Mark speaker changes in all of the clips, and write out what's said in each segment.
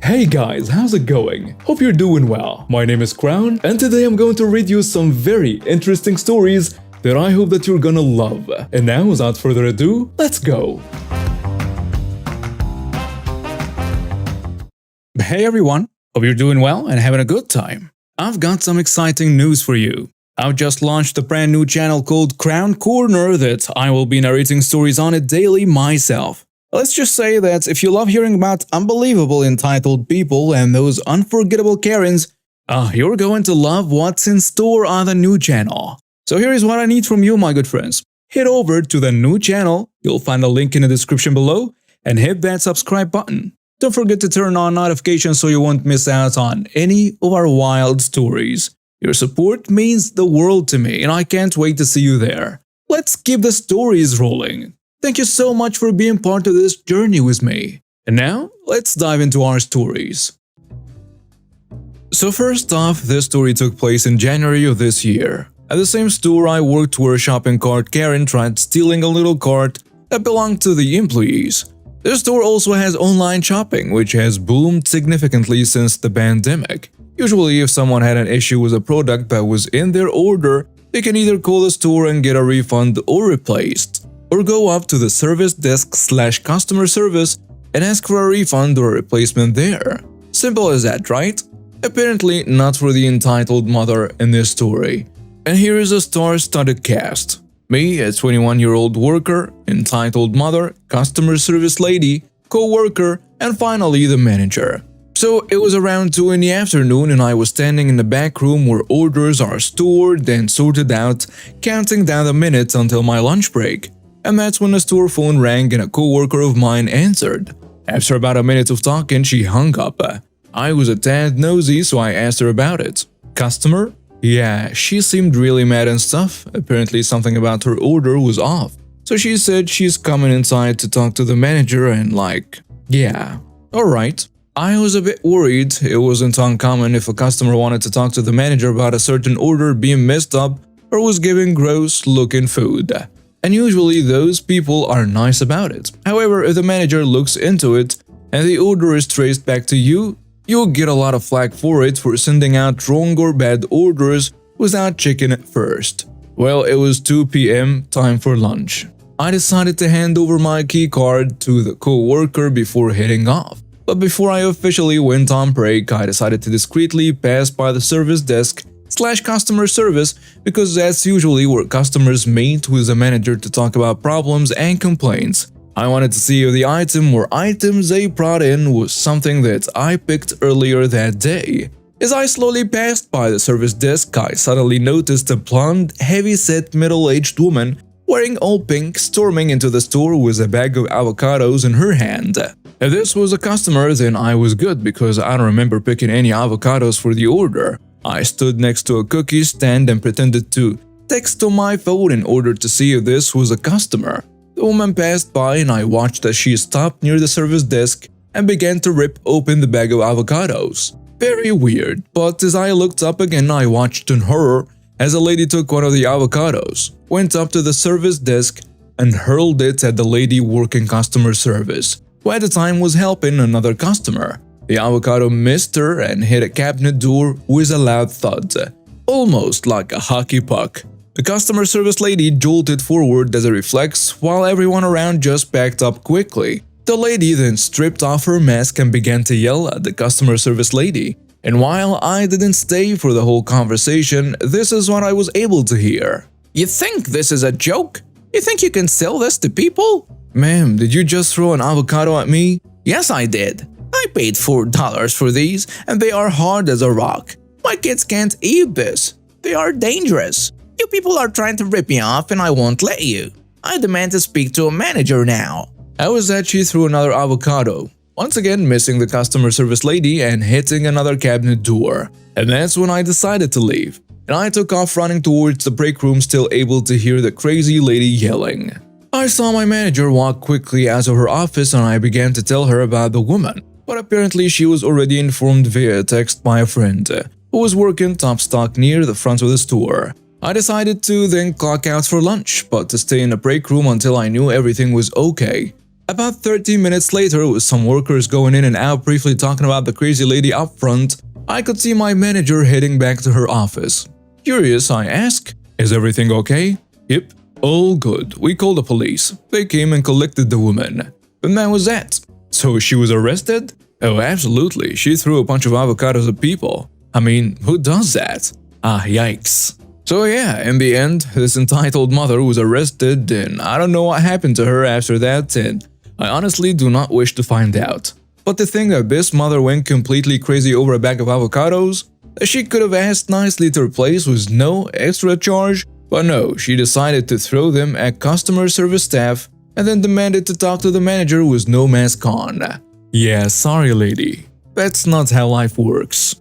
Speaker 1: Hey guys, how's it going? Hope you're doing well. My name is Crown, and today I'm going to read you some very interesting stories that I hope that you're gonna love. And now, without further ado, let's go!
Speaker 2: Hey everyone, hope you're doing well and having a good time. I've got some exciting news for you. I've just launched a brand new channel called Crown Corner that I will be narrating stories on it daily myself. Let's just say that if you love hearing about unbelievable entitled people and those unforgettable Karens, you're going to love what's in store on the new channel. So here is what I need from you, my good friends. Head over to the new channel, you'll find a link in the description below, and hit that subscribe button. Don't forget to turn on notifications so you won't miss out on any of our wild stories. Your support means the world to me, and I can't wait to see you there. Let's keep the stories rolling. Thank you so much for being part of this journey with me. And now, let's dive into our stories. So first off, this story took place in January of this year. At the same store I worked where a shopping cart Karen tried stealing a little cart that belonged to the employees. This store also has online shopping, which has boomed significantly since the pandemic. Usually, if someone had an issue with a product that was in their order, they can either call the store and get a refund or replaced, or go up to the service desk/customer service and ask for a refund or a replacement there. Simple as that, right? Apparently not for the entitled mother in this story. And here is a star-studded cast. Me, a 21-year-old worker, entitled mother, customer service lady, co-worker, and finally the manager. So it was around 2 in the afternoon and I was standing in the back room where orders are stored and sorted out, counting down the minutes until my lunch break. And that's when the store phone rang and a co-worker of mine answered. After about a minute of talking, she hung up. I was a tad nosy, so I asked her about it. Customer? Yeah, she seemed really mad and stuff. Apparently something about her order was off. So she said she's coming inside to talk to the manager and yeah, alright. I was a bit worried. It wasn't uncommon if a customer wanted to talk to the manager about a certain order being messed up or was giving gross-looking food. And usually those people are nice about it. However, if the manager looks into it and the order is traced back to you, you'll get a lot of flack for it for sending out wrong or bad orders without checking it first. Well, it was 2 p.m., time for lunch. I decided to hand over my key card to the co-worker before heading off. But before I officially went on break, I decided to discreetly pass by the service desk/customer service because that's usually where customers meet with the manager to talk about problems and complaints. I wanted to see if the item or items they brought in was something that I picked earlier that day. As I slowly passed by the service desk, I suddenly noticed a blonde, heavy-set middle-aged woman wearing all pink storming into the store with a bag of avocados in her hand. If this was a customer, then I was good because I don't remember picking any avocados for the order. I stood next to a cookie stand and pretended to text on my phone in order to see if this was a customer. The woman passed by and I watched as she stopped near the service desk and began to rip open the bag of avocados. Very weird, but as I looked up again, I watched in horror as a lady took one of the avocados, went up to the service desk, and hurled it at the lady working customer service, who at the time was helping another customer. The avocado missed her and hit a cabinet door with a loud thud, almost like a hockey puck. The customer service lady jolted forward as a reflex while everyone around just backed up quickly. The lady then stripped off her mask and began to yell at the customer service lady. And while I didn't stay for the whole conversation, this is what I was able to hear. You think this is a joke? You think you can sell this to people? Ma'am, did you just throw an avocado at me? Yes, I did. I paid $4 for these, and they are hard as a rock. My kids can't eat this. They are dangerous. You people are trying to rip me off and I won't let you. I demand to speak to a manager now. How was that she threw another avocado, once again missing the customer service lady and hitting another cabinet door. And that's when I decided to leave. And I took off running towards the break room, still able to hear the crazy lady yelling. I saw my manager walk quickly out of her office and I began to tell her about the woman. But apparently she was already informed via text by a friend, who was working top stock near the front of the store. I decided to then clock out for lunch, but to stay in the break room until I knew everything was okay. About 30 minutes later, with some workers going in and out briefly talking about the crazy lady up front, I could see my manager heading back to her office. Curious, I ask, "Is everything okay?" "Yep, all good. We called the police. They came and collected the woman." "And that was that." "So she was arrested?" "Oh, absolutely. She threw a bunch of avocados at people. I mean, who does that?" Ah, yikes. So yeah, in the end, this entitled mother was arrested, and I don't know what happened to her after that, and I honestly do not wish to find out. But to think that this mother went completely crazy over a bag of avocados, that she could have asked nicely to replace with no extra charge, but no, she decided to throw them at customer service staff and then demanded to talk to the manager with no mask on. Yeah, sorry lady, that's not how life works.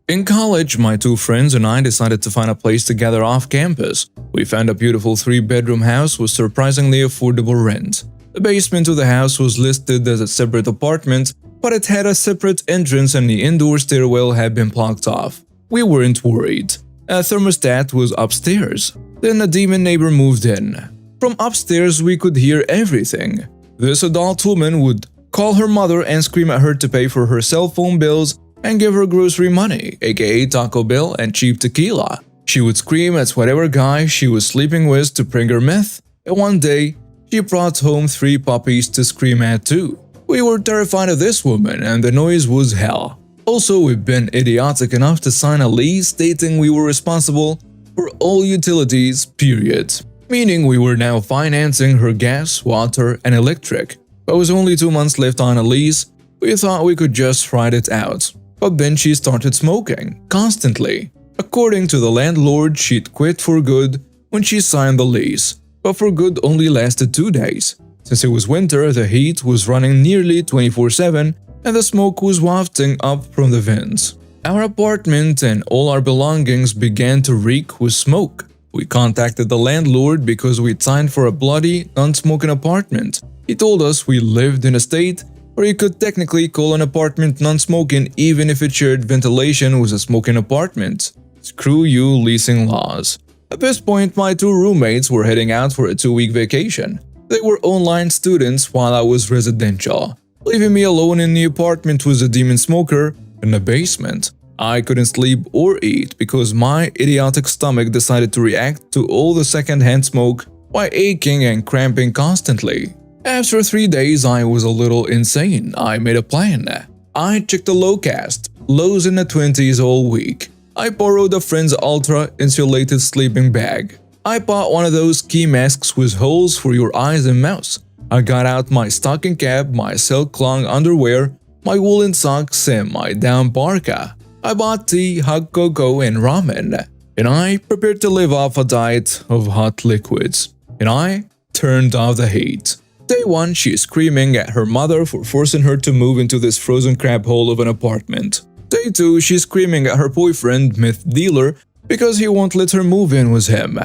Speaker 2: In college, my two friends and I decided to find a place to gather off campus. We found a beautiful 3-bedroom house with surprisingly affordable rent. The basement of the house was listed as a separate apartment, but it had a separate entrance and the indoor stairwell had been blocked off. We weren't worried. A thermostat was upstairs. Then a demon neighbor moved in. From upstairs we could hear everything. This adult woman would call her mother and scream at her to pay for her cell phone bills and give her grocery money, aka Taco Bell and cheap tequila. She would scream at whatever guy she was sleeping with to bring her meth, and one day, she brought home 3 puppies to scream at too. We were terrified of this woman and the noise was hell. Also, we've been idiotic enough to sign a lease stating we were responsible for all utilities, period. Meaning we were now financing her gas, water, and electric. But with only 2 months left on a lease, we thought we could just ride it out. But then she started smoking, constantly. According to the landlord, she'd quit for good when she signed the lease, but for good only lasted 2 days. Since it was winter, the heat was running nearly 24/7 and the smoke was wafting up from the vents. Our apartment and all our belongings began to reek with smoke. We contacted the landlord because we'd signed for a bloody, non-smoking apartment. He told us we lived in a state where you could technically call an apartment non-smoking even if it shared ventilation with a smoking apartment. Screw you leasing laws. At this point, my 2 roommates were heading out for a 2-week vacation. They were online students while I was residential, leaving me alone in the apartment with a demon smoker in the basement. I couldn't sleep or eat because my idiotic stomach decided to react to all the secondhand smoke by aching and cramping constantly. After 3 days, I was a little insane. I made a plan. I checked the Lowcast, lows in the 20s all week. I borrowed a friend's ultra-insulated sleeping bag. I bought one of those ski masks with holes for your eyes and mouth. I got out my stocking cap, my silk-long underwear, my woolen socks, and my down parka. I bought tea, hot cocoa, and ramen. And I prepared to live off a diet of hot liquids. And I turned off the heat. Day 1, she is screaming at her mother for forcing her to move into this frozen crab hole of an apartment. Day 2, she's screaming at her boyfriend, meth dealer, because he won't let her move in with him.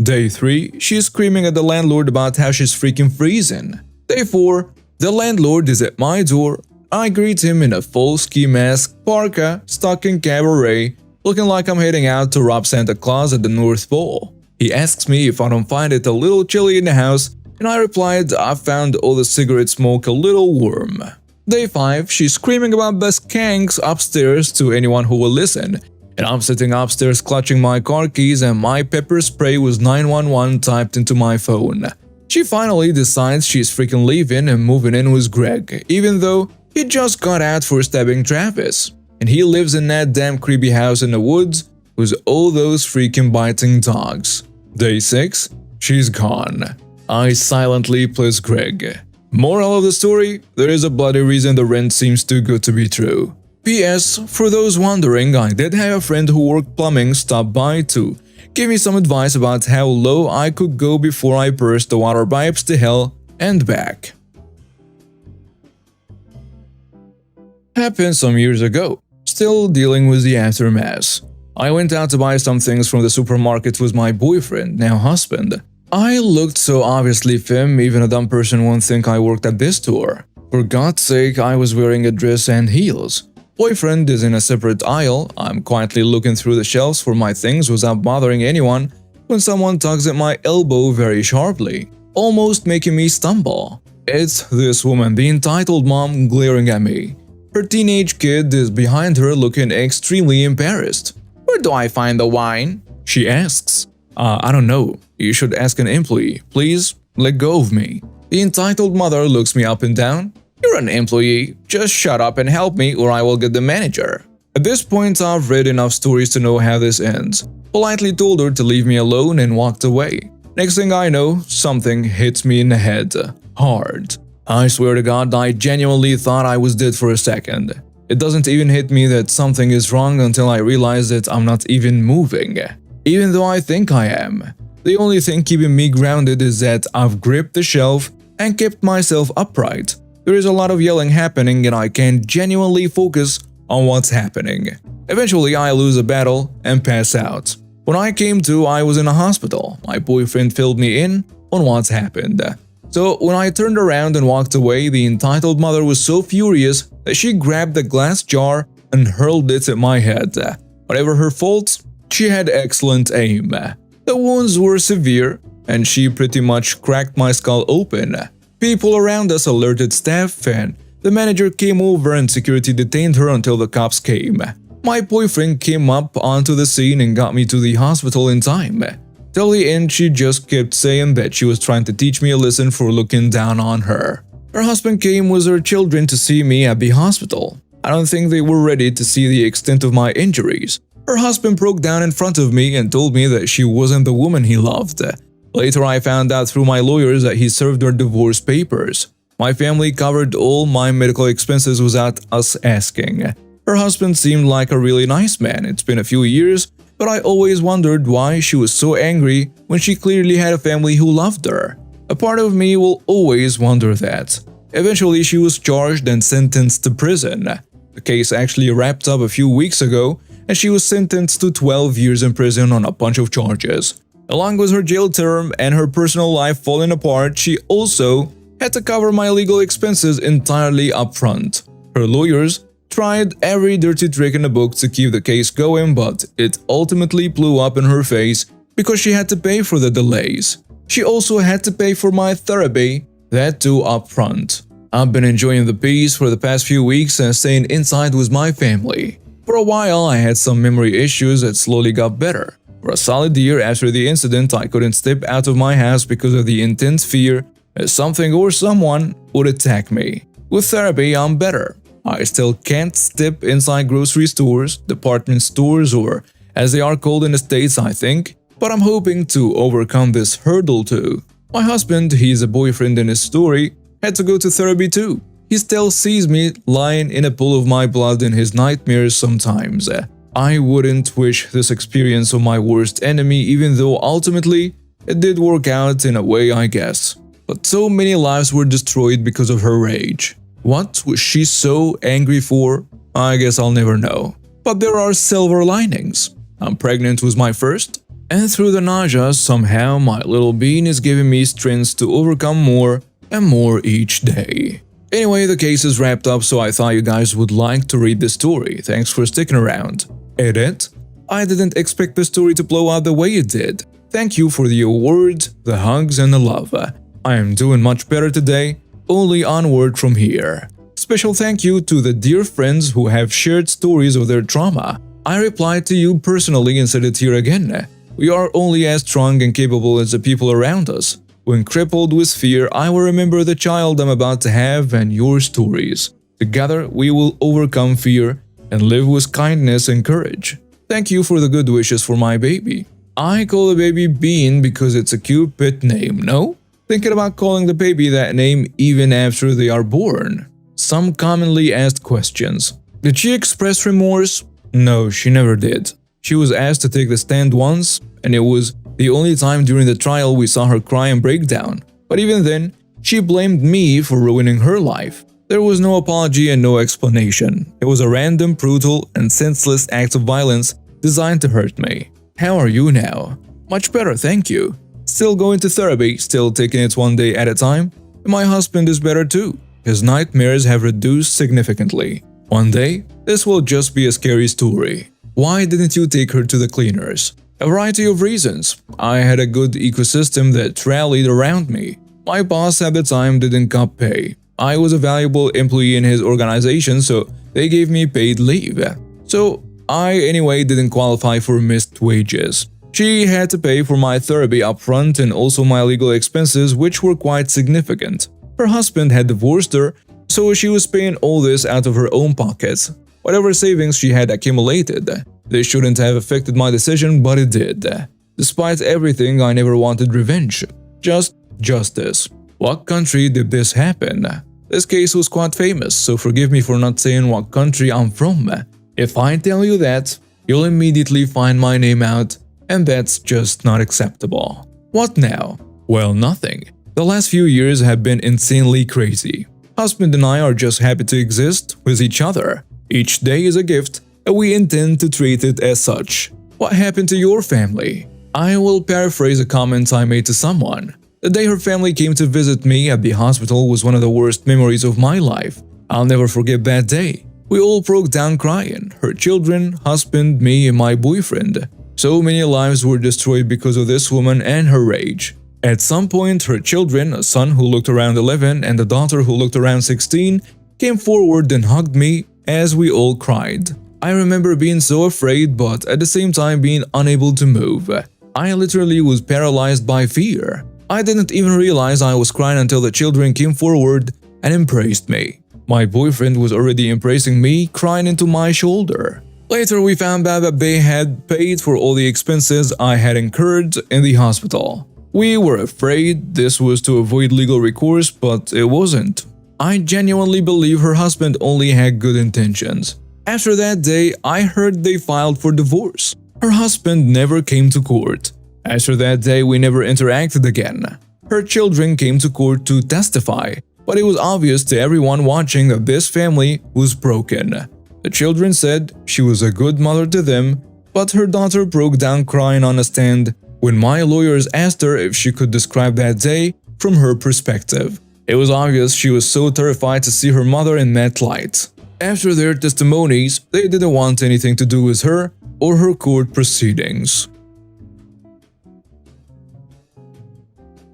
Speaker 2: Day 3, she's screaming at the landlord about how she's freaking freezing. Day 4, the landlord is at my door. I greet him in a full ski mask, parka, stocking cabaret, looking like I'm heading out to rob Santa Claus at the North Pole. He asks me if I don't find it a little chilly in the house, and I replied I found all the cigarette smoke a little warm. Day 5, she's screaming about the skanks upstairs to anyone who will listen, and I'm sitting upstairs clutching my car keys and my pepper spray with 911 typed into my phone. She finally decides she's freaking leaving and moving in with Greg, even though he just got out for stabbing Travis, and he lives in that damn creepy house in the woods with all those freaking biting dogs. Day 6, she's gone. I silently plus Greg. Moral of the story, there is a bloody reason the rent seems too good to be true. P.S. For those wondering, I did have a friend who worked plumbing stop by to give me some advice about how low I could go before I burst the water pipes to hell and back. Happened some years ago. Still dealing with the aftermath. I went out to buy some things from the supermarket with my boyfriend, now husband. I looked so obviously femme, even a dumb person won't think I worked at this store. For God's sake, I was wearing a dress and heels. Boyfriend is in a separate aisle. I'm quietly looking through the shelves for my things without bothering anyone, when someone tugs at my elbow very sharply, almost making me stumble. It's this woman, the entitled mom, glaring at me. Her teenage kid is behind her looking extremely embarrassed. "Where do I find the wine?" she asks. I don't know. You should ask an employee. Please, let go of me." The entitled mother looks me up and down. "You're an employee. Just shut up and help me or I will get the manager." At this point, I've read enough stories to know how this ends. Politely told her to leave me alone and walked away. Next thing I know, something hits me in the head. Hard. I swear to God, I genuinely thought I was dead for a second. It doesn't even hit me that something is wrong until I realize that I'm not even moving. Even though I think I am. The only thing keeping me grounded is that I've gripped the shelf and kept myself upright. There is a lot of yelling happening and I can't genuinely focus on what's happening. Eventually, I lose a battle and pass out. When I came to, I was in a hospital. My boyfriend filled me in on what's happened. So when I turned around and walked away, the entitled mother was so furious that she grabbed the glass jar and hurled it at my head. Whatever her faults, she had excellent aim. The wounds were severe, and she pretty much cracked my skull open. People around us alerted staff, and the manager came over and security detained her until the cops came. My boyfriend came up onto the scene and got me to the hospital in time. Till the end, she just kept saying that she was trying to teach me a lesson for looking down on her. Her husband came with her children to see me at the hospital. I don't think they were ready to see the extent of my injuries. Her husband broke down in front of me and told me that she wasn't the woman he loved. Later, I found out through my lawyers that he served her divorce papers. My family covered all my medical expenses without us asking. Her husband seemed like a really nice man. It's been a few years, but I always wondered why she was so angry when she clearly had a family who loved her. A part of me will always wonder that. Eventually, she was charged and sentenced to prison. The case actually wrapped up a few weeks ago, and she was sentenced to 12 years in prison on a bunch of charges. Along with her jail term and her personal life falling apart, she also had to cover my legal expenses entirely upfront. Her lawyers tried every dirty trick in the book to keep the case going, but it ultimately blew up in her face because she had to pay for the delays. She also had to pay for my therapy, that too upfront. I've been enjoying the peace for the past few weeks and staying inside with my family. For a while, I had some memory issues that slowly got better. For a solid year after the incident, I couldn't step out of my house because of the intense fear that something or someone would attack me. With therapy, I'm better. I still can't step inside grocery stores, department stores, or as they are called in the States, I think, but I'm hoping to overcome this hurdle too. My husband, he's a boyfriend in his story, had to go to therapy too. He still sees me lying in a pool of my blood in his nightmares sometimes. I wouldn't wish this experience on my worst enemy, even though ultimately it did work out in a way, I guess. But so many lives were destroyed because of her rage. What was she so angry for? I guess I'll never know. But there are silver linings. I'm pregnant with my first, and through the nausea, somehow my little bean is giving me strength to overcome more and more each day. Anyway, the case is wrapped up, so I thought you guys would like to read the story. Thanks for sticking around. Edit. I didn't expect the story to blow out the way it did. Thank you for the award, the hugs, and the love. I am doing much better today. Only onward from here. Special thank you to the dear friends who have shared stories of their trauma. I replied to you personally and said it here again. We are only as strong and capable as the people around us. When crippled with fear, I will remember the child I'm about to have and your stories. Together, we will overcome fear and live with kindness and courage. Thank you for the good wishes for my baby. I call the baby Bean because it's a cute pet name, no? Thinking about calling the baby that name even after they are born. Some commonly asked questions. Did she express remorse? No, she never did. She was asked to take the stand once, and it was the only time during the trial we saw her cry and break down. But even then, she blamed me for ruining her life. There was no apology and no explanation. It was a random, brutal, and senseless act of violence designed to hurt me. How are you now? Much better, thank you. Still going to therapy, still taking it one day at a time. And my husband is better too. His nightmares have reduced significantly. One day, this will just be a scary story. Why didn't you take her to the cleaners? A variety of reasons. I had a good ecosystem that rallied around me. My boss at the time didn't cut pay. I was a valuable employee in his organization, so they gave me paid leave. So I anyway didn't qualify for missed wages. She had to pay for my therapy upfront and also my legal expenses, which were quite significant. Her husband had divorced her, so she was paying all this out of her own pockets. Whatever savings she had accumulated. This shouldn't have affected my decision, but it did. Despite everything, I never wanted revenge. Just justice. What country did this happen? This case was quite famous, so forgive me for not saying what country I'm from. If I tell you that, you'll immediately find my name out, and that's just not acceptable. What now? Well, nothing. The last few years have been insanely crazy. Husband and I are just happy to exist with each other. Each day is a gift, and we intend to treat it as such. What happened to your family? I will paraphrase a comment I made to someone. The day her family came to visit me at the hospital was one of the worst memories of my life. I'll never forget that day. We all broke down crying. Her children, husband, me, and my boyfriend. So many lives were destroyed because of this woman and her rage. At some point, her children, a son who looked around 11 and a daughter who looked around 16, came forward and hugged me as we all cried. I remember being so afraid, but at the same time being unable to move. I literally was paralyzed by fear. I didn't even realize I was crying until the children came forward and embraced me. My boyfriend was already embracing me, crying into my shoulder. Later, we found out that they had paid for all the expenses I had incurred in the hospital. We were afraid this was to avoid legal recourse, but it wasn't. I genuinely believe her husband only had good intentions. After that day, I heard they filed for divorce. Her husband never came to court. After that day, we never interacted again. Her children came to court to testify, but it was obvious to everyone watching that this family was broken. The children said she was a good mother to them, but her daughter broke down crying on a stand when my lawyers asked her if she could describe that day from her perspective. It was obvious she was so terrified to see her mother in that light. After their testimonies, they didn't want anything to do with her or her court proceedings.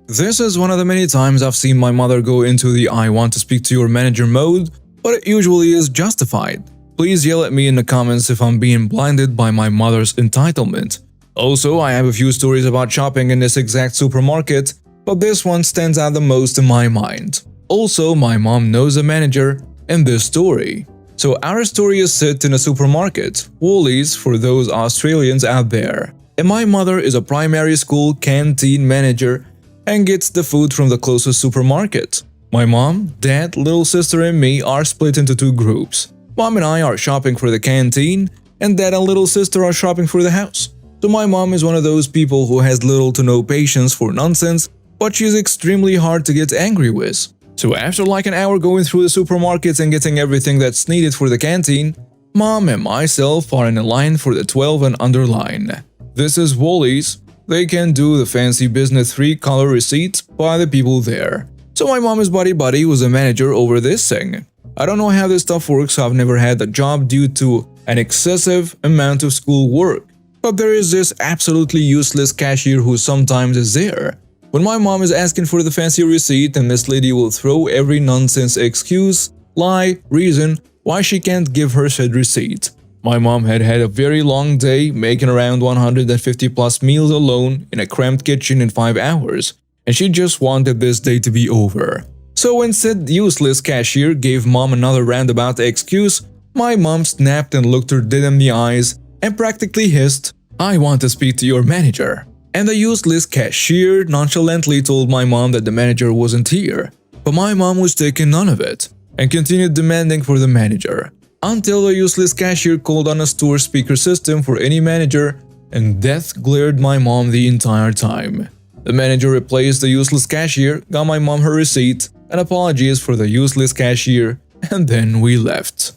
Speaker 2: This is one of the many times I've seen my mother go into the I want to speak to your manager mode, but it usually is justified. Please yell at me in the comments if I'm being blinded by my mother's entitlement. Also, I have a few stories about shopping in this exact supermarket, but this one stands out the most in my mind. Also, my mom knows a manager in this story. So our story is set in a supermarket, Woolies for those Australians out there. And my mother is a primary school canteen manager and gets the food from the closest supermarket. My mom, dad, little sister and me are split into two groups. Mom and I are shopping for the canteen, and dad and little sister are shopping for the house. So my mom is one of those people who has little to no patience for nonsense, but she's extremely hard to get angry with. So after like an hour going through the supermarkets and getting everything that's needed for the canteen, Mom and myself are in a line for the 12 and under line. This is Woolies. They can do the fancy business 3-color receipts by the people there. So my mom is buddy-buddy with a manager over this thing. I don't know how this stuff works, I've never had a job due to an excessive amount of school work. But there is this absolutely useless cashier who sometimes is there. When my mom is asking for the fancy receipt and this lady will throw every nonsense excuse, lie, reason why she can't give her said receipt. My mom had had a very long day, making around 150 plus meals alone in a cramped kitchen in 5 hours, and she just wanted this day to be over. So when said useless cashier gave mom another roundabout excuse, my mom snapped and looked her dead in the eyes and practically hissed, "I want to speak to your manager." And the useless cashier nonchalantly told my mom that the manager wasn't here, but my mom was taking none of it and continued demanding for the manager. Until the useless cashier called on a store speaker system for any manager, and death glared my mom the entire time. The manager replaced the useless cashier, got my mom her receipt, and apologies for the useless cashier, and then we left.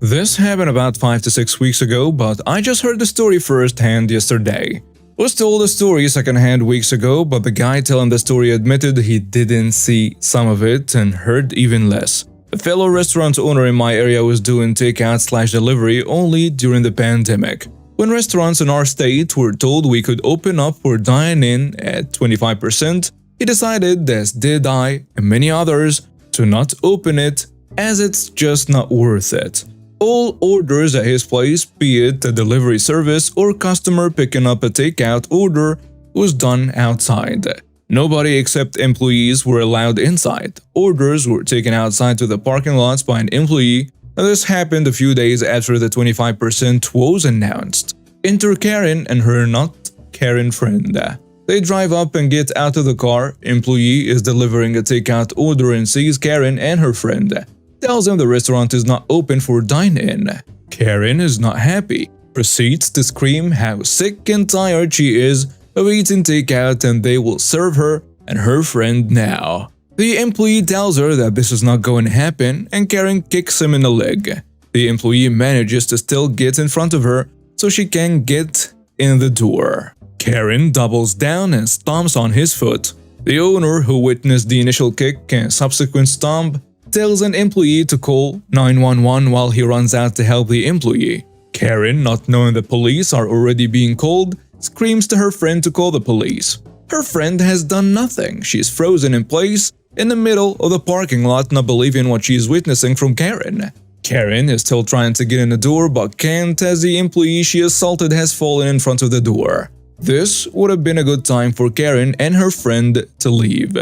Speaker 2: This happened about 5 to 6 weeks ago, but I just heard the story firsthand yesterday. Was told the story secondhand weeks ago, but the guy telling the story admitted he didn't see some of it and heard even less. A fellow restaurant owner in my area was doing takeout/delivery only during the pandemic. When restaurants in our state were told we could open up for dine-in at 25%, he decided, as did I and many others, to not open it, as it's just not worth it. All orders at his place, be it a delivery service or customer picking up a takeout order, was done outside. Nobody except employees were allowed inside. Orders were taken outside to the parking lots by an employee. This happened a few days after the 25% was announced. Enter Karen and her not Karen friend. They drive up and get out of the car. Employee is delivering a takeout order and sees Karen and her friend. Tells him the restaurant is not open for dine-in. Karen is not happy. Proceeds to scream how sick and tired she is of eating takeout and they will serve her and her friend now. The employee tells her that this is not going to happen and Karen kicks him in the leg. The employee manages to still get in front of her so she can get in the door. Karen doubles down and stomps on his foot. The owner, who witnessed the initial kick and subsequent stomp, tells an employee to call 911 while he runs out to help the employee. Karen, not knowing the police are already being called, screams to her friend to call the police. Her friend has done nothing. She's frozen in place in the middle of the parking lot, not believing what she's witnessing from Karen. Karen is still trying to get in the door but can't, as the employee she assaulted has fallen in front of the door. This would have been a good time for Karen and her friend to leave.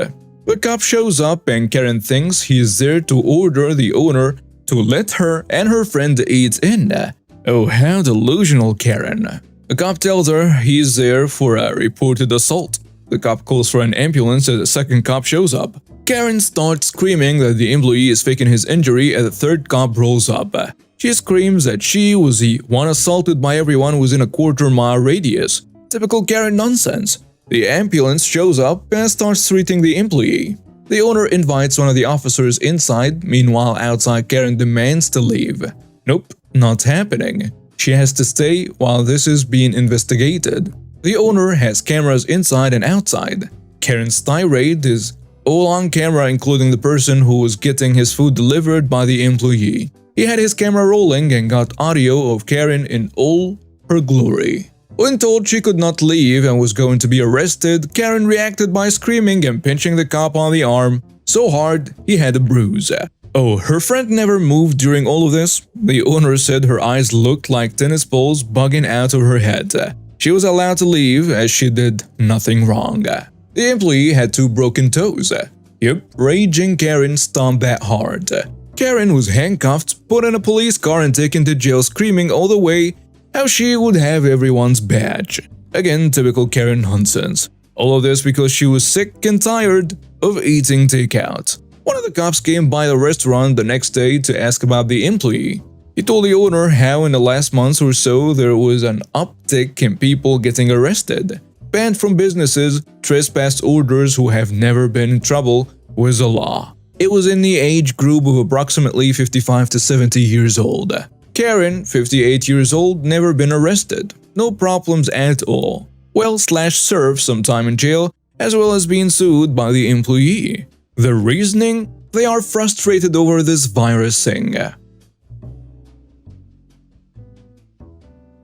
Speaker 2: The cop shows up and Karen thinks he is there to order the owner to let her and her friend eat in. Oh, how delusional, Karen. The cop tells her he's there for a reported assault. The cop calls for an ambulance as the second cop shows up. Karen starts screaming that the employee is faking his injury as the third cop rolls up. She screams that she was the one assaulted by everyone within a quarter-mile radius. Typical Karen nonsense. The ambulance shows up and starts treating the employee. The owner invites one of the officers inside. Meanwhile, outside, Karen demands to leave. Nope, not happening. She has to stay while this is being investigated. The owner has cameras inside and outside. Karen's tirade is all on camera, including the person who was getting his food delivered by the employee. He had his camera rolling and got audio of Karen in all her glory. When told she could not leave and was going to be arrested, Karen reacted by screaming and pinching the cop on the arm so hard he had a bruise. Oh, her friend never moved during all of this. The owner said her eyes looked like tennis balls bugging out of her head. She was allowed to leave as she did nothing wrong. The employee had 2 broken toes. Yep, raging Karen stomped that hard. Karen was handcuffed, put in a police car and taken to jail, screaming all the way how she would have everyone's badge. Again, typical Karen nonsense. All of this because she was sick and tired of eating takeout. One of the cops came by the restaurant the next day to ask about the employee. He told the owner how in the last months or so there was an uptick in people getting arrested, banned from businesses, trespass orders who have never been in trouble with the law. It was in the age group of approximately 55 to 70 years old. Karen, 58 years old, never been arrested. No problems at all. Well/served some time in jail, as well as being sued by the employee. The reasoning? They are frustrated over this virus thing.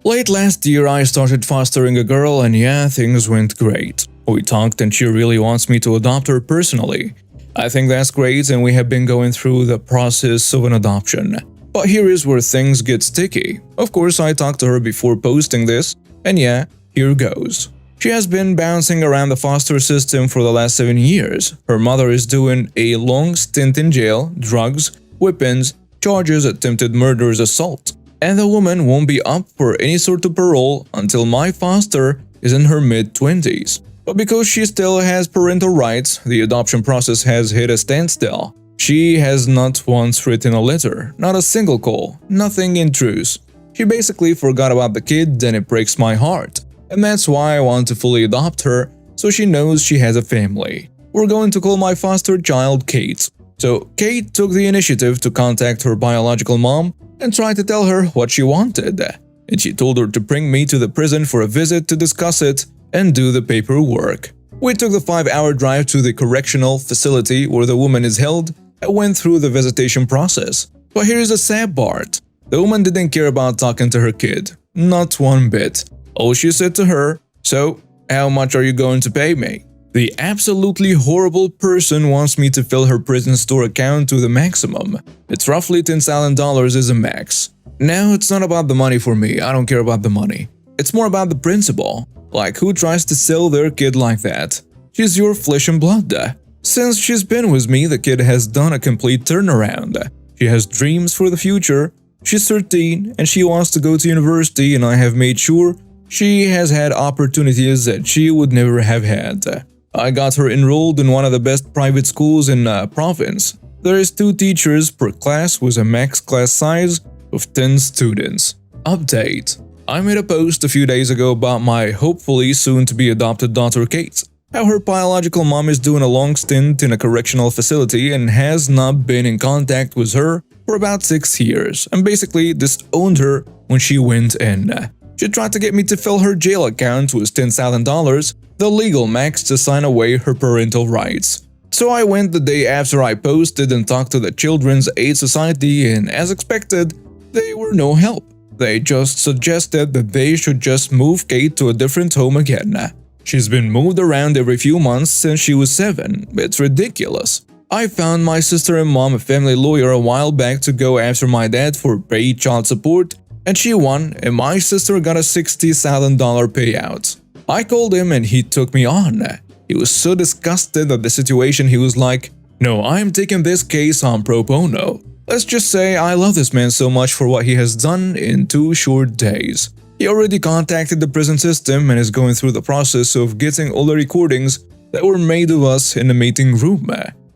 Speaker 2: Late last year, I started fostering a girl and yeah, things went great. We talked and she really wants me to adopt her personally. I think that's great and we have been going through the process of an adoption. But here is where things get sticky. Of course, I talked to her before posting this, and yeah, here goes. She has been bouncing around the foster system for the last 7 years. Her mother is doing a long stint in jail, drugs, weapons, charges, attempted murders, assault. And the woman won't be up for any sort of parole until my foster is in her mid-20s. But because she still has parental rights, the adoption process has hit a standstill. She has not once written a letter, not a single call, nothing in truth. She basically forgot about the kid and it breaks my heart. And that's why I want to fully adopt her, so she knows she has a family. We're going to call my foster child Kate. So Kate took the initiative to contact her biological mom and try to tell her what she wanted. And she told her to bring me to the prison for a visit to discuss it and do the paperwork. We took the 5-hour drive to the correctional facility where the woman is held I went through the visitation process. But here's the sad part. The woman didn't care about talking to her kid. Not one bit. All she said to her, "So, how much are you going to pay me?" The absolutely horrible person wants me to fill her prison store account to the maximum. It's roughly $10,000 is a max. Now, it's not about the money for me. I don't care about the money. It's more about the principle. Like, who tries to sell their kid like that? She's your flesh and blood. Since she's been with me, the kid has done a complete turnaround. She has dreams for the future. She's 13 and she wants to go to university, and I have made sure she has had opportunities that she would never have had. I got her enrolled in one of the best private schools in province. There is 2 teachers per class with a max class size of 10 students. Update. I made a post a few days ago about my hopefully soon-to-be adopted daughter Kate. How her biological mom is doing a long stint in a correctional facility and has not been in contact with her for about 6 years, and basically disowned her when she went in. She tried to get me to fill her jail account with $10,000, the legal max to sign away her parental rights. So I went the day after I posted and talked to the Children's Aid Society, and as expected, they were no help. They just suggested that they should just move Kate to a different home again. She's been moved around every few months since she was 7. It's ridiculous. I found my sister and mom a family lawyer a while back to go after my dad for paid child support, and she won, and my sister got a $60,000 payout. I called him and he took me on. He was so disgusted at the situation, he was like, "No, I'm taking this case on pro bono." Let's just say I love this man so much for what he has done in 2 short days. He already contacted the prison system and is going through the process of getting all the recordings that were made of us in the meeting room.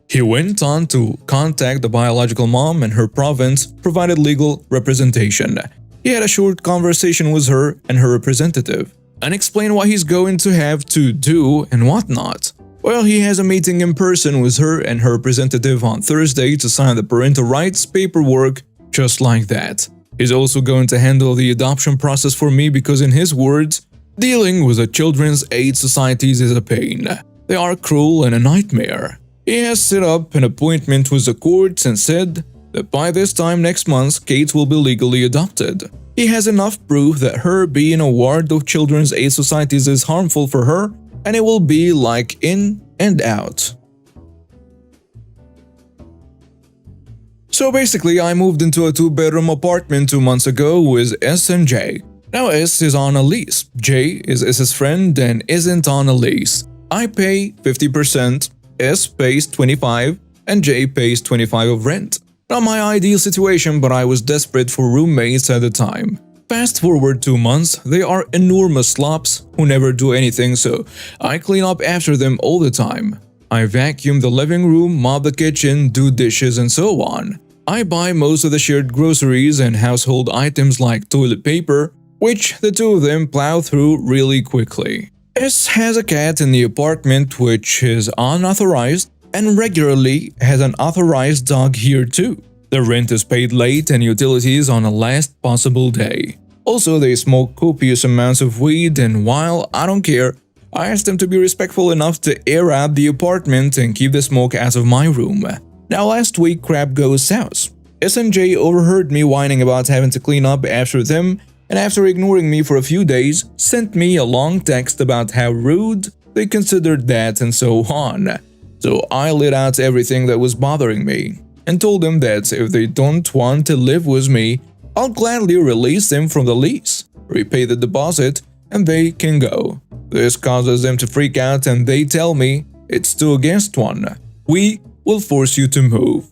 Speaker 2: He went on to contact the biological mom, and her province provided legal representation. He had a short conversation with her and her representative and explained what he's going to have to do and whatnot. Well, he has a meeting in person with her and her representative on Thursday to sign the parental rights paperwork just like that. He's also going to handle the adoption process for me because, in his words, dealing with the Children's Aid Societies is a pain. They are cruel and a nightmare. He has set up an appointment with the courts and said that by this time next month, Kate will be legally adopted. He has enough proof that her being a ward of Children's Aid Societies is harmful for her, and it will be like in and out. So basically, I moved into a 2-bedroom apartment 2 months ago with S and J. Now S is on a lease, J is S's friend and isn't on a lease. I pay 50%, S pays 25%, and J pays 25% of rent. Not my ideal situation, but I was desperate for roommates at the time. Fast forward 2 months, they are enormous slops who never do anything, so I clean up after them all the time. I vacuum the living room, mop the kitchen, do dishes, and so on. I buy most of the shared groceries and household items like toilet paper, which the 2 of them plow through really quickly. S has a cat in the apartment which is unauthorized, and regularly has an authorized dog here too. The rent is paid late and utilities on the last possible day. Also, they smoke copious amounts of weed, and while I don't care, I asked them to be respectful enough to air out the apartment and keep the smoke out of my room. Now last week crap goes south. S and J overheard me whining about having to clean up after them, and after ignoring me for a few days, sent me a long text about how rude they considered that and so on. So I laid out everything that was bothering me and told them that if they don't want to live with me, I'll gladly release them from the lease, repay the deposit, and they can go. This causes them to freak out and they tell me it's 2 against 1. We will force you to move.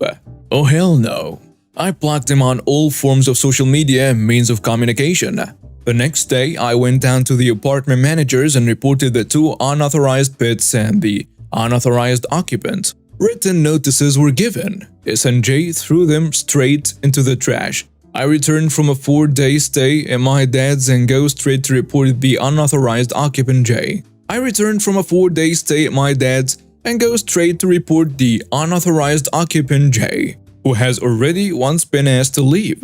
Speaker 2: Oh hell no. I blocked them on all forms of social media and means of communication. The next day, I went down to the apartment managers and reported the 2 unauthorized pets and the unauthorized occupant. Written notices were given. S and J threw them straight into the trash. I returned from a 4-day stay at my dad's and go straight to report the unauthorized occupant J. I returned from a 4-day stay at my dad's and go straight to report the unauthorized occupant J, who has already once been asked to leave,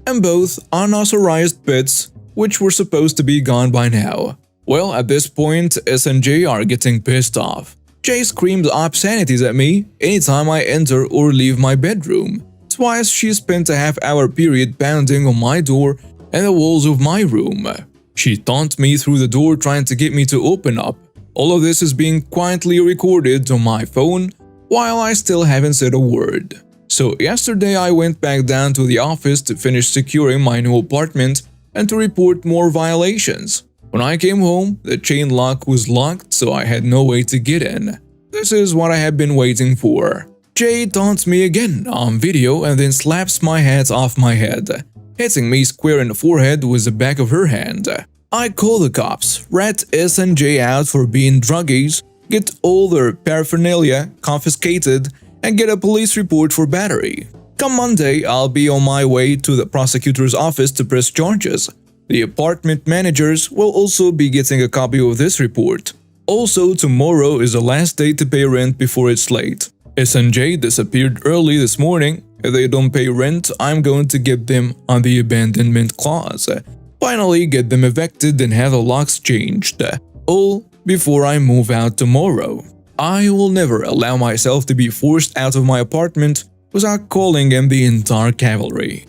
Speaker 2: and both unauthorized pets, which were supposed to be gone by now. Well, at this point, S and J are getting pissed off. Jay screamed obscenities at me anytime I enter or leave my bedroom. Twice she spent a half-hour period pounding on my door and the walls of my room. She taunted me through the door trying to get me to open up. All of this is being quietly recorded on my phone while I still haven't said a word. So yesterday I went back down to the office to finish securing my new apartment and to report more violations. When I came home, the chain lock was locked, so I had no way to get in. This is what I have been waiting for. Jay taunts me again on video and then slaps my hat off my head, hitting me square in the forehead with the back of her hand. I call the cops, rat S and J out for being druggies, get all their paraphernalia confiscated, and get a police report for battery. Come Monday, I'll be on my way to the prosecutor's office to press charges. The apartment managers will also be getting a copy of this report. Also, tomorrow is the last day to pay rent before it's late. S&J disappeared early this morning. If they don't pay rent, I'm going to get them on the abandonment clause. Finally, get them evicted and have the locks changed. All before I move out tomorrow. I will never allow myself to be forced out of my apartment without calling in the entire cavalry.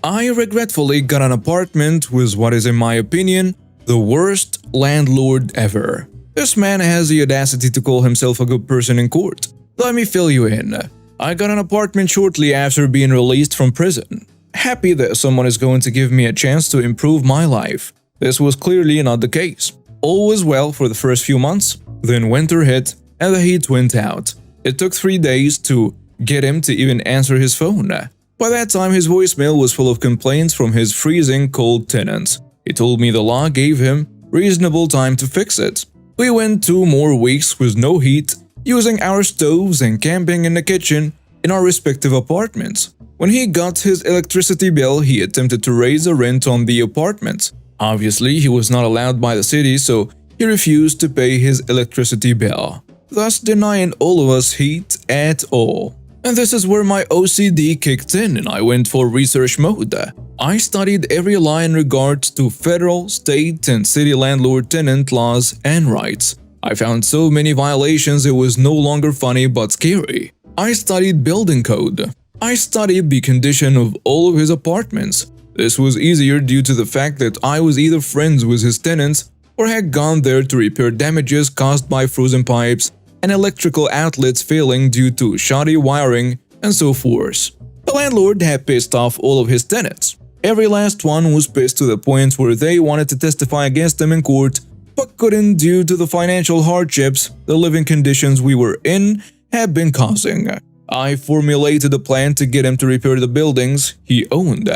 Speaker 2: I regretfully got an apartment with what is, in my opinion, the worst landlord ever. This man has the audacity to call himself a good person in court. Let me fill you in. I got an apartment shortly after being released from prison. Happy that someone is going to give me a chance to improve my life. This was clearly not the case. All was well for the first few months, then winter hit and the heat went out. It took 3 days to get him to even answer his phone. By that time, his voicemail was full of complaints from his freezing cold tenants. He told me the law gave him reasonable time to fix it. We went 2 more weeks with no heat, using our stoves and camping in the kitchen in our respective apartments. When he got his electricity bill, he attempted to raise the rent on the apartment. Obviously, he was not allowed by the city, so he refused to pay his electricity bill, thus denying all of us heat at all. And this is where my OCD kicked in and I went for research mode. I studied every law in regards to federal, state, and city landlord-tenant laws and rights. I found so many violations it was no longer funny but scary. I studied building code. I studied the condition of all of his apartments. This was easier due to the fact that I was either friends with his tenants or had gone there to repair damages caused by frozen pipes and electrical outlets failing due to shoddy wiring and so forth. The landlord had pissed off all of his tenants. Every last one was pissed to the point where they wanted to testify against him in court, but couldn't due to the financial hardships the living conditions we were in had been causing. I formulated a plan to get him to repair the buildings he owned,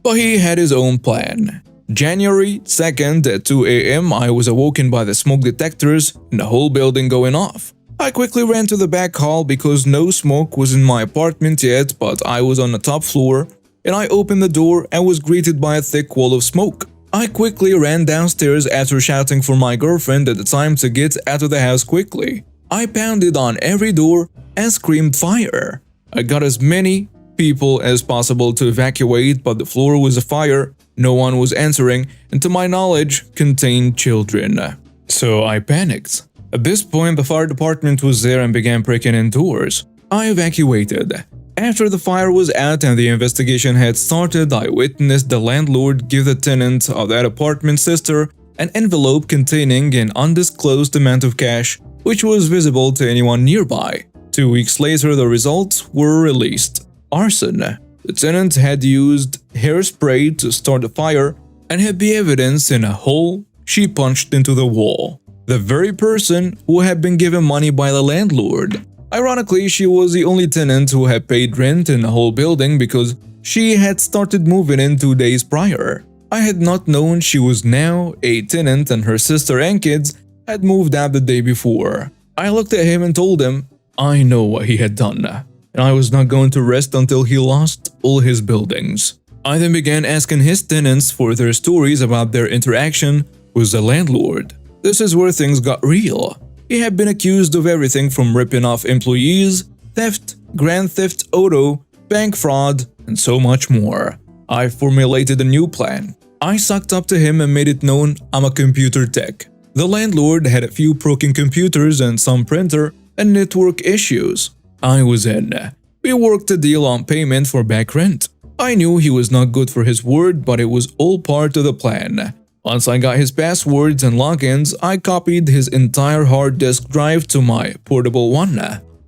Speaker 2: but he had his own plan. January 2nd at 2 a.m. I was awoken by the smoke detectors and the whole building going off. I quickly ran to the back hall because no smoke was in my apartment yet, but I was on the top floor, and I opened the door and was greeted by a thick wall of smoke. I quickly ran downstairs after shouting for my girlfriend at the time to get out of the house quickly. I pounded on every door and screamed fire. I got as many people as possible to evacuate, but the floor was afire, no one was answering, and to my knowledge, contained children. So I panicked. At this point, the fire department was there and began breaking in doors. I evacuated. After the fire was out and the investigation had started, I witnessed the landlord give the tenant of that apartment's sister an envelope containing an undisclosed amount of cash, which was visible to anyone nearby. 2 weeks later, the results were released. Arson. The tenant had used hairspray to start the fire and hid the evidence in a hole she punched into the wall. The very person who had been given money by the landlord. Ironically, she was the only tenant who had paid rent in the whole building because she had started moving in 2 days prior. I had not known she was now a tenant and her sister and kids had moved out the day before. I looked at him and told him I know what he had done, and I was not going to rest until he lost all his buildings. I then began asking his tenants for their stories about their interaction with the landlord. This is where things got real. He had been accused of everything from ripping off employees, theft, grand theft auto, bank fraud, and so much more. I formulated a new plan. I sucked up to him and made it known I'm a computer tech. The landlord had a few broken computers and some printer and network issues. I was in. We worked a deal on payment for back rent. I knew he was not good for his word, but it was all part of the plan. Once I got his passwords and logins, I copied his entire hard disk drive to my portable one.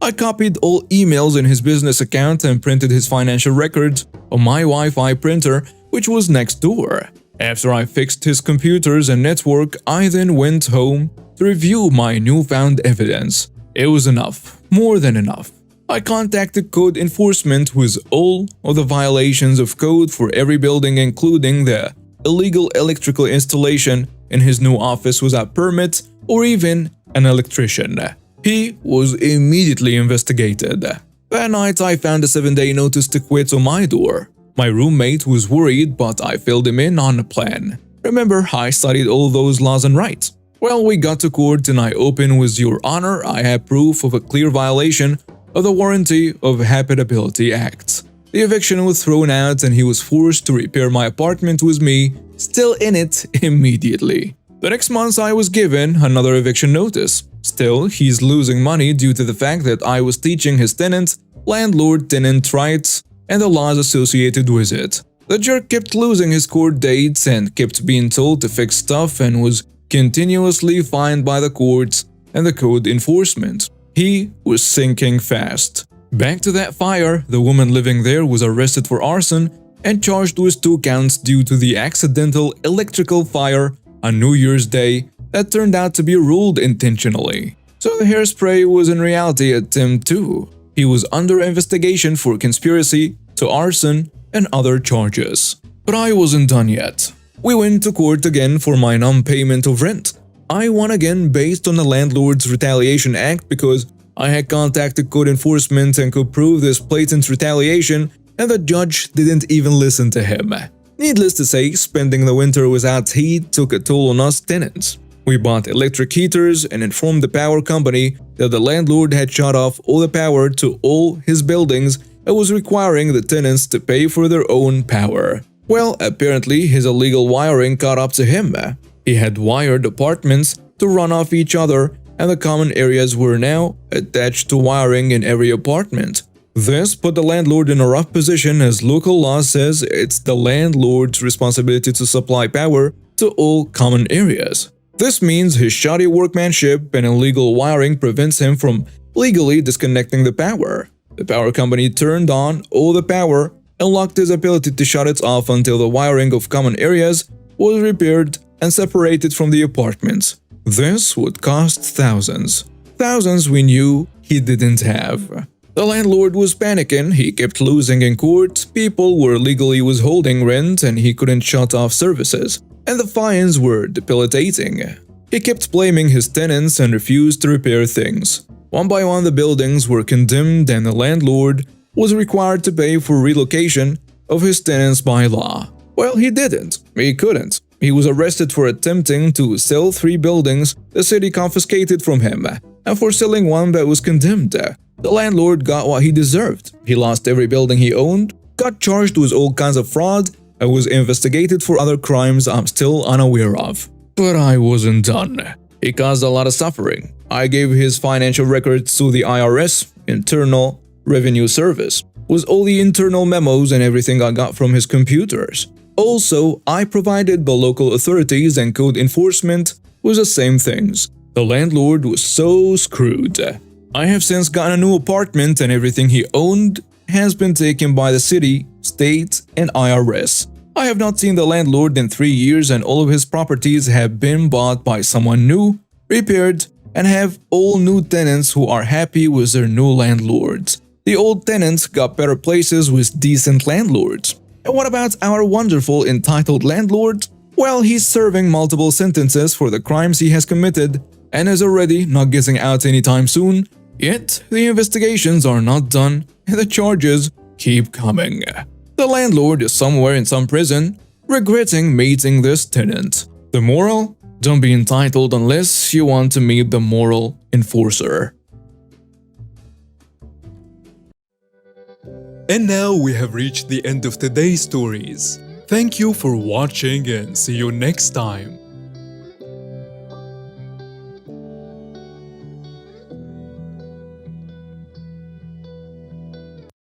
Speaker 2: I copied all emails in his business account and printed his financial records on my Wi-Fi printer, which was next door. After I fixed his computers and network, I then went home to review my newfound evidence. It was enough, more than enough. I contacted code enforcement with all of the violations of code for every building, including the illegal electrical installation in his new office without permit or even an electrician. He was immediately investigated. That night, I found a 7-day notice to quit on my door. My roommate was worried, but I filled him in on a plan. Remember, I studied all those laws and rights. Well, we got to court and I opened with Your Honor, I have proof of a clear violation of the Warranty of Habitability Act. The eviction was thrown out and he was forced to repair my apartment with me, still in it, immediately. The next month I was given another eviction notice. Still, he's losing money due to the fact that I was teaching his tenants landlord-tenant rights and the laws associated with it. The jerk kept losing his court dates and kept being told to fix stuff and was continuously fined by the courts and the code enforcement. He was sinking fast. Back to that fire, the woman living there was arrested for arson and charged with 2 counts due to the accidental electrical fire on New Year's Day that turned out to be ruled intentionally. So the hairspray was in reality a Tim too. He was under investigation for conspiracy to arson and other charges. But I wasn't done yet. We went to court again for my non-payment of rent. I won again based on the Landlord's Retaliation Act because I had contacted code enforcement and could prove this blatant retaliation, and the judge didn't even listen to him. Needless to say, spending the winter without heat took a toll on us tenants. We bought electric heaters and informed the power company that the landlord had shut off all the power to all his buildings and was requiring the tenants to pay for their own power. Well, apparently his illegal wiring caught up to him. He had wired apartments to run off each other, and the common areas were now attached to wiring in every apartment. This put the landlord in a rough position, as local law says it's the landlord's responsibility to supply power to all common areas. This means his shoddy workmanship and illegal wiring prevents him from legally disconnecting the power. The power company turned on all the power and locked his ability to shut it off until the wiring of common areas was repaired and separated from the apartments. This would cost thousands. Thousands we knew he didn't have. The landlord was panicking, he kept losing in court, people were legally withholding rent and he couldn't shut off services, and the fines were debilitating. He kept blaming his tenants and refused to repair things. One by one the buildings were condemned and the landlord was required to pay for relocation of his tenants by law. Well, he didn't. He couldn't. He was arrested for attempting to sell 3 buildings the city confiscated from him, and for selling one that was condemned. The landlord got what he deserved. He lost every building he owned, got charged with all kinds of fraud, and was investigated for other crimes I'm still unaware of. But I wasn't done. He caused a lot of suffering. I gave his financial records to the IRS, Internal Revenue Service, with all the internal memos and everything I got from his computers. Also, I provided the local authorities and code enforcement with the same things. The landlord was so screwed. I have since gotten a new apartment and everything he owned has been taken by the city, state, and IRS. I have not seen the landlord in 3 years and all of his properties have been bought by someone new, repaired, and have all new tenants who are happy with their new landlords. The old tenants got better places with decent landlords. And what about our wonderful entitled landlord? Well, he's serving multiple sentences for the crimes he has committed and is already not getting out anytime soon. Yet, the investigations are not done and the charges keep coming. The landlord is somewhere in some prison, regretting meeting this tenant. The moral? Don't be entitled unless you want to meet the moral enforcer.
Speaker 1: And now we have reached the end of today's stories. Thank you for watching and see you next time.